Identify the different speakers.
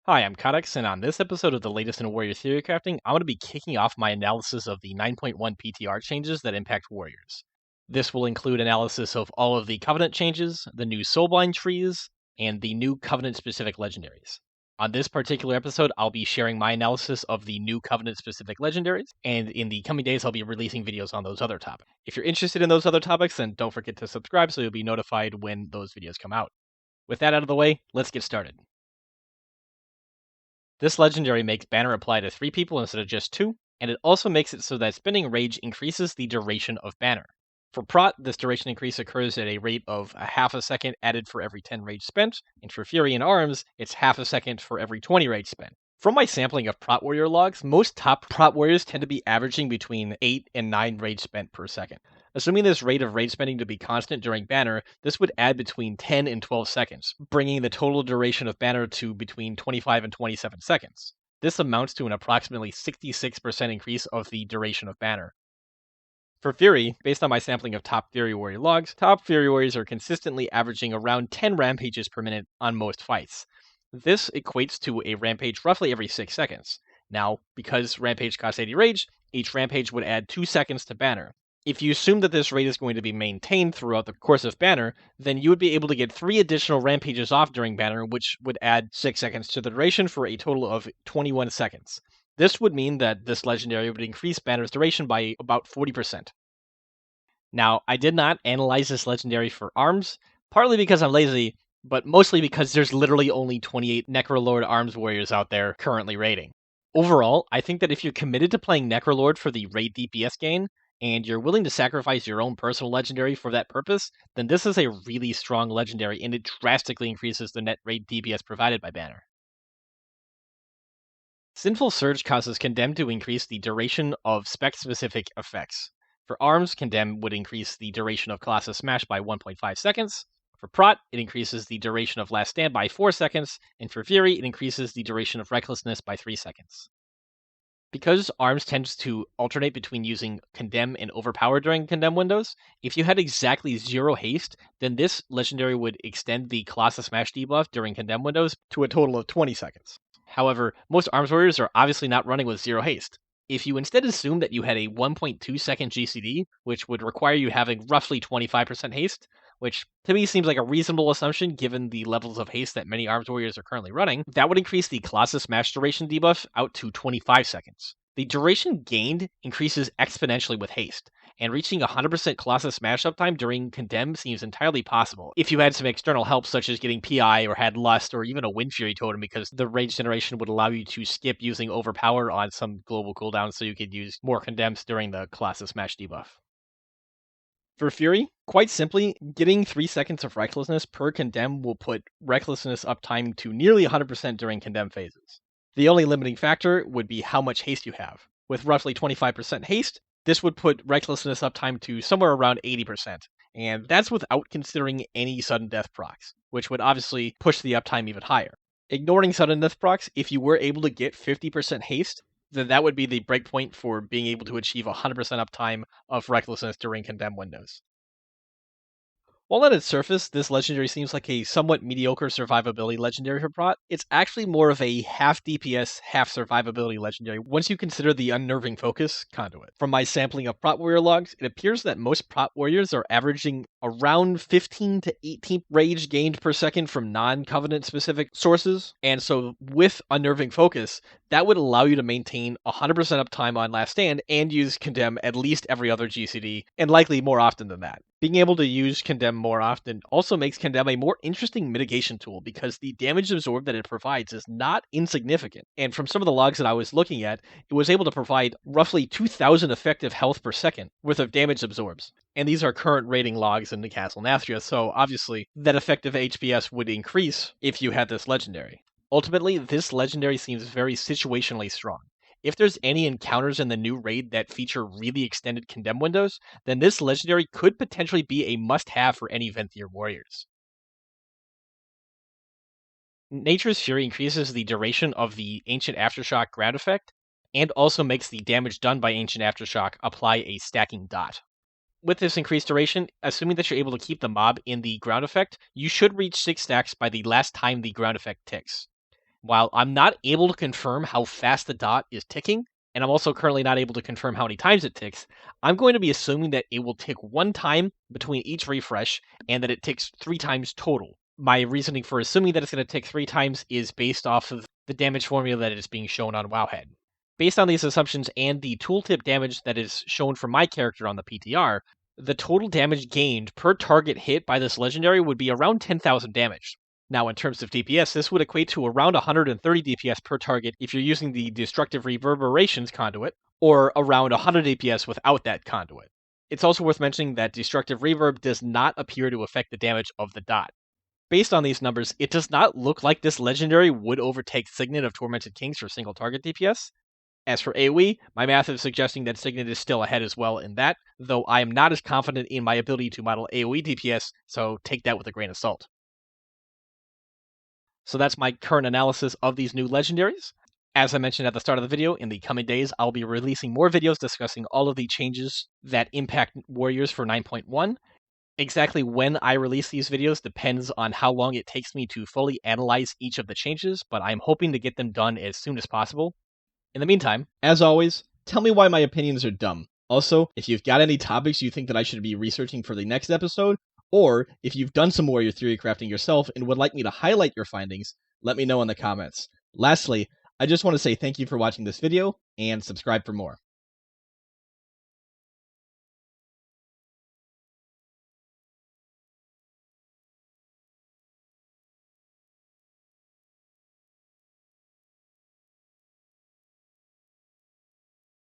Speaker 1: Hi, I'm Cautex, and on this episode of the latest in Warrior Theorycrafting, I'm going to be kicking off my analysis of the 9.1 PTR changes that impact Warriors. This will include analysis of all of the Covenant changes, the new Soulblind trees, and the new Covenant-specific Legendaries. On this particular episode, I'll be sharing my analysis of the new Covenant-specific Legendaries, and in the coming days, I'll be releasing videos on those other topics. If you're interested in those other topics, then don't forget to subscribe so you'll be notified when those videos come out. With that out of the way, let's get started. This legendary makes Banner apply to 3 people instead of just 2, and it also makes it so that spending Rage increases the duration of Banner. For Prot, this duration increase occurs at a rate of a half a second added for every 10 Rage spent, and for Fury and Arms, it's half a second for every 20 Rage spent. From my sampling of Prot Warrior logs, most top Prot Warriors tend to be averaging between 8 and 9 Rage spent per second. Assuming this rate of rage spending to be constant during Banner, this would add between 10 and 12 seconds, bringing the total duration of Banner to between 25 and 27 seconds. This amounts to an approximately 66% increase of the duration of Banner. For Fury, based on my sampling of top Fury Warrior logs, top Fury Warriors are consistently averaging around 10 rampages per minute on most fights. This equates to a rampage roughly every 6 seconds. Now, because rampage costs 80 rage, each rampage would add 2 seconds to Banner. If you assume that this rate is going to be maintained throughout the course of Banner, then you would be able to get 3 additional rampages off during Banner, which would add 6 seconds to the duration for a total of 21 seconds. This would mean that this legendary would increase Banner's duration by about 40%. Now, I did not analyze this legendary for Arms, partly because I'm lazy, but mostly because there's literally only 28 Necrolord Arms Warriors out there currently raiding. Overall, I think that if you're committed to playing Necrolord for the raid DPS gain, and you're willing to sacrifice your own personal legendary for that purpose, then this is a really strong legendary, and it drastically increases the net raid DPS provided by Banner. Sinful Surge causes Condemn to increase the duration of spec-specific effects. For Arms, Condemn would increase the duration of Colossus Smash by 1.5 seconds. For Prot, it increases the duration of Last Stand by 4 seconds, and for Fury, it increases the duration of Recklessness by 3 seconds. Because Arms tends to alternate between using Condemn and Overpower during Condemn windows, if you had exactly 0 haste, then this legendary would extend the Colossus Smash debuff during Condemn windows to a total of 20 seconds. However, most Arms Warriors are obviously not running with 0 haste. If you instead assume that you had a 1.2 second GCD, which would require you having roughly 25% haste, which to me seems like a reasonable assumption given the levels of haste that many Arms Warriors are currently running, that would increase the Colossus Smash duration debuff out to 25 seconds. The duration gained increases exponentially with haste, and reaching 100% Colossus Smash uptime during Condemn seems entirely possible if you had some external help such as getting PI or had Lust or even a Wind Fury totem, because the rage generation would allow you to skip using Overpower on some global cooldown so you could use more Condemns during the Colossus Smash debuff. For Fury, quite simply, getting 3 seconds of Recklessness per Condemn will put Recklessness uptime to nearly 100% during Condemn phases. The only limiting factor would be how much haste you have. With roughly 25% haste, this would put Recklessness uptime to somewhere around 80%, and that's without considering any sudden death procs, which would obviously push the uptime even higher. Ignoring sudden death procs, if you were able to get 50% haste, then that would be the breakpoint for being able to achieve 100% uptime of Recklessness during Condemn windows. While at its surface, this legendary seems like a somewhat mediocre survivability legendary for Prot, it's actually more of a half DPS, half survivability legendary once you consider the unnerving focus conduit. From my sampling of Prot Warrior logs, it appears that most Prot Warriors are averaging around 15 to 18 rage gained per second from non-Covenant specific sources, and so with unnerving focus, that would allow you to maintain 100% uptime on Last Stand and use Condemn at least every other GCD, and likely more often than that. Being able to use Condemn more often also makes Condemn a more interesting mitigation tool because the damage absorbed that it provides is not insignificant. And from some of the logs that I was looking at, it was able to provide roughly 2,000 effective health per second worth of damage absorbs. And these are current rating logs in the Castle Nathria, so obviously that effective HPS would increase if you had this legendary. Ultimately, this legendary seems very situationally strong. If there's any encounters in the new raid that feature really extended Condemn windows, then this legendary could potentially be a must-have for any Venthyr warriors. Nature's Fury increases the duration of the Ancient Aftershock ground effect, and also makes the damage done by Ancient Aftershock apply a stacking dot. With this increased duration, assuming that you're able to keep the mob in the ground effect, you should reach 6 stacks by the last time the ground effect ticks. While I'm not able to confirm how fast the dot is ticking, and I'm also currently not able to confirm how many times it ticks, I'm going to be assuming that it will tick 1 time between each refresh and that it ticks 3 times total. My reasoning for assuming that it's going to tick 3 times is based off of the damage formula that is being shown on Wowhead. Based on these assumptions and the tooltip damage that is shown for my character on the PTR, the total damage gained per target hit by this legendary would be around 10,000 damage. Now, in terms of DPS, this would equate to around 130 DPS per target if you're using the Destructive Reverberations conduit, or around 100 DPS without that conduit. It's also worth mentioning that Destructive Reverb does not appear to affect the damage of the dot. Based on these numbers, it does not look like this legendary would overtake Signet of Tormented Kings for single target DPS. As for AoE, my math is suggesting that Signet is still ahead as well in that, though I am not as confident in my ability to model AoE DPS, so take that with a grain of salt. So that's my current analysis of these new legendaries. As I mentioned at the start of the video, in the coming days, I'll be releasing more videos discussing all of the changes that impact warriors for 9.1. Exactly when I release these videos depends on how long it takes me to fully analyze each of the changes, but I'm hoping to get them done as soon as possible. In the meantime, as always, tell me why my opinions are dumb. Also, if you've got any topics you think that I should be researching for the next episode, or if you've done some warrior theory crafting yourself and would like me to highlight your findings, let me know in the comments. Lastly, I just want to say thank you for watching this video, and subscribe for more.